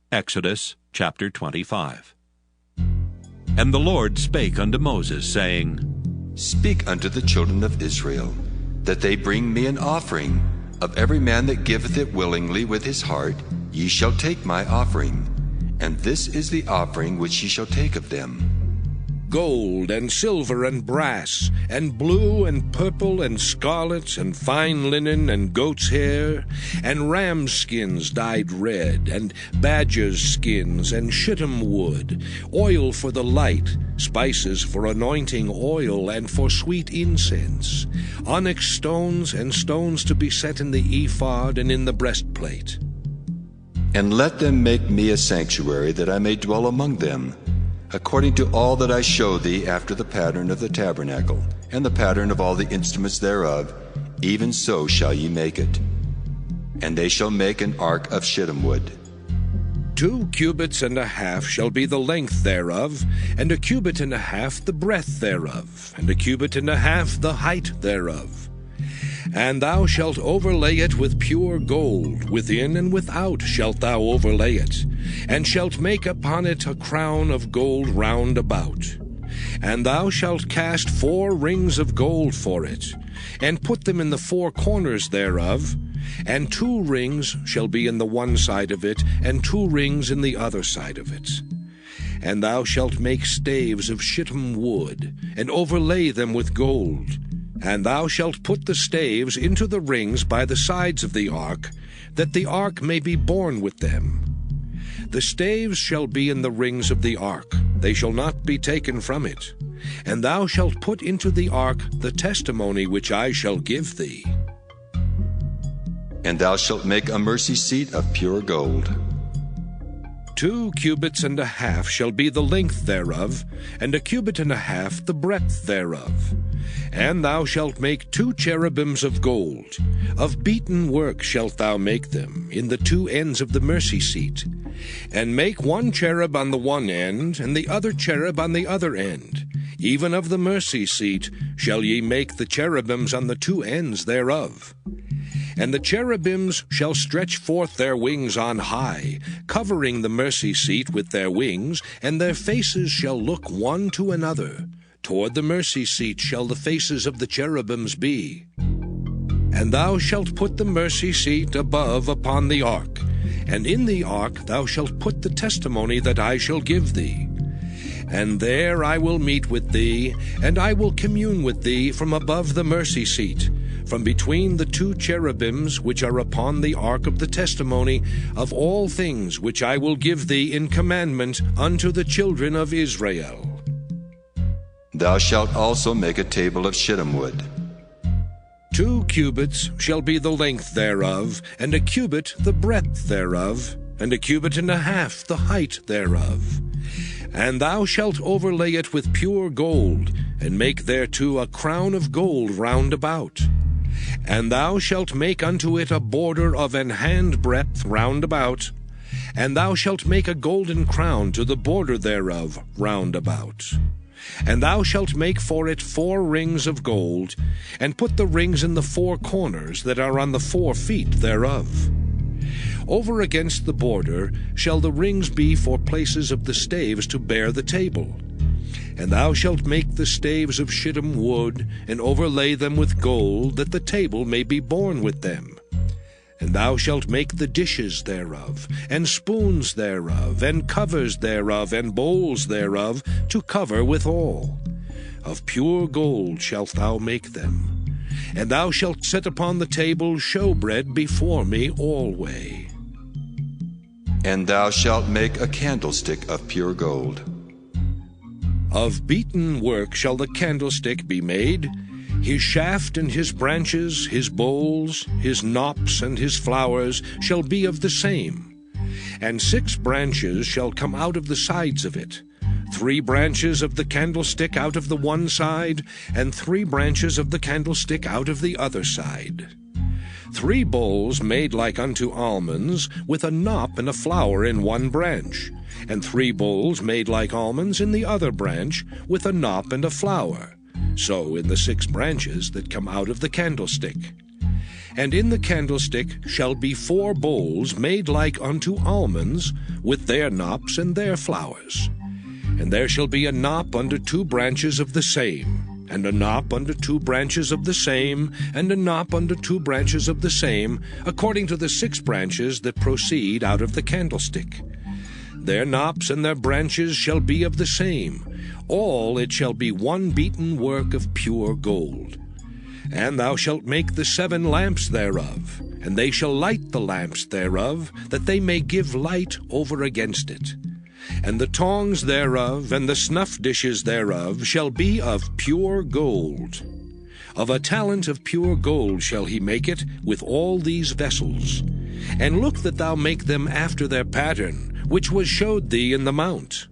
Exodus chapter 25. And the Lord spake unto Moses, saying, Speak unto the children of Israel, that they bring me an offering. Of every man that giveth it willingly with his heart, ye shall take my offering. And this is the offering which ye shall take of them: gold and silver and brass, and blue and purple and scarlet, and fine linen and goat's hair, and ram's skins dyed red, and badger's skins, and shittim wood, oil for the light, spices for anointing oil and for sweet incense, onyx stones, and stones to be set in the ephod and in the breastplate. And let them make me a sanctuary, that I may dwell among them, according to all that I show thee, after the pattern of the tabernacle, and the pattern of all the instruments thereof, even so shall ye make it. And they shall make an ark of shittim wood. 2 cubits and a half shall be the length thereof, and 1 cubit and a half the breadth thereof, and 1 cubit and a half the height thereof. And thou shalt overlay it with pure gold, within and without shalt thou overlay it, and shalt make upon it a crown of gold round about. And thou shalt cast 4 rings of gold for it, and put them in the 4 corners thereof, and 2 rings shall be in the one side of it, and 2 rings in the other side of it. And thou shalt make staves of shittim wood, and overlay them with gold. And thou shalt put the staves into the rings by the sides of the ark, that the ark may be borne with them. The staves shall be in the rings of the ark, they shall not be taken from it. And thou shalt put into the ark the testimony which I shall give thee. And thou shalt make a mercy seat of pure gold. 2 cubits and a half shall be the length thereof, and 1 cubit and a half the breadth thereof. And thou shalt make 2 cherubims of gold. Of beaten work shalt thou make them, in the 2 ends of the mercy seat. And make 1 cherub on the one end, and the other cherub on the other end. Even of the mercy seat shall ye make the cherubims on the 2 ends thereof. And the cherubims shall stretch forth their wings on high, covering the mercy seat with their wings, and their faces shall look one to another. Toward the mercy seat shall the faces of the cherubims be. And thou shalt put the mercy seat above upon the ark, and in the ark thou shalt put the testimony that I shall give thee. And there I will meet with thee, and I will commune with thee from above the mercy seat, from between the 2 cherubims which are upon the ark of the testimony, of all things which I will give thee in commandment unto the children of Israel. Thou shalt also make a table of shittim wood. 2 cubits shall be the length thereof, and 1 cubit the breadth thereof, and 1 cubit and a half the height thereof. And thou shalt overlay it with pure gold, and make thereto a crown of gold round about. And thou shalt make unto it a border of an hand breadth round about. And thou shalt make a golden crown to the border thereof round about. And thou shalt make for it 4 rings of gold, and put the rings in the 4 corners that are on the 4 feet thereof. Over against the border shall the rings be for places of the staves to bear the table. And thou shalt make the staves of shittim wood, and overlay them with gold, that the table may be borne with them. And thou shalt make the dishes thereof, and spoons thereof, and covers thereof, and bowls thereof, to cover withal. Of pure gold shalt thou make them. And thou shalt set upon the table showbread before me alway. And thou shalt make a candlestick of pure gold. Of beaten work shall the candlestick be made, his shaft and his branches, his bowls, his knops and his flowers shall be of the same. And 6 branches shall come out of the sides of it, 3 branches of the candlestick out of the one side, and 3 branches of the candlestick out of the other side. 3 bowls made like unto almonds, with a knop and a flower in one branch, and 3 bowls made like almonds in the other branch, with a knop and a flower, so in the 6 branches that come out of the candlestick. And in the candlestick shall be 4 bowls made like unto almonds, with their knops and their flowers. And there shall be a knop under 2 branches of the same, and a knop under 2 branches of the same, and a knop under 2 branches of the same, according to the 6 branches that proceed out of the candlestick. Their knops and their branches shall be of the same. All it shall be one beaten work of pure gold. And thou shalt make the 7 lamps thereof, and they shall light the lamps thereof, that they may give light over against it. And the tongs thereof, and the snuff dishes thereof, shall be of pure gold. Of a talent of pure gold shall he make it, with all these vessels. And look that thou make them after their pattern, which was showed thee in the mount.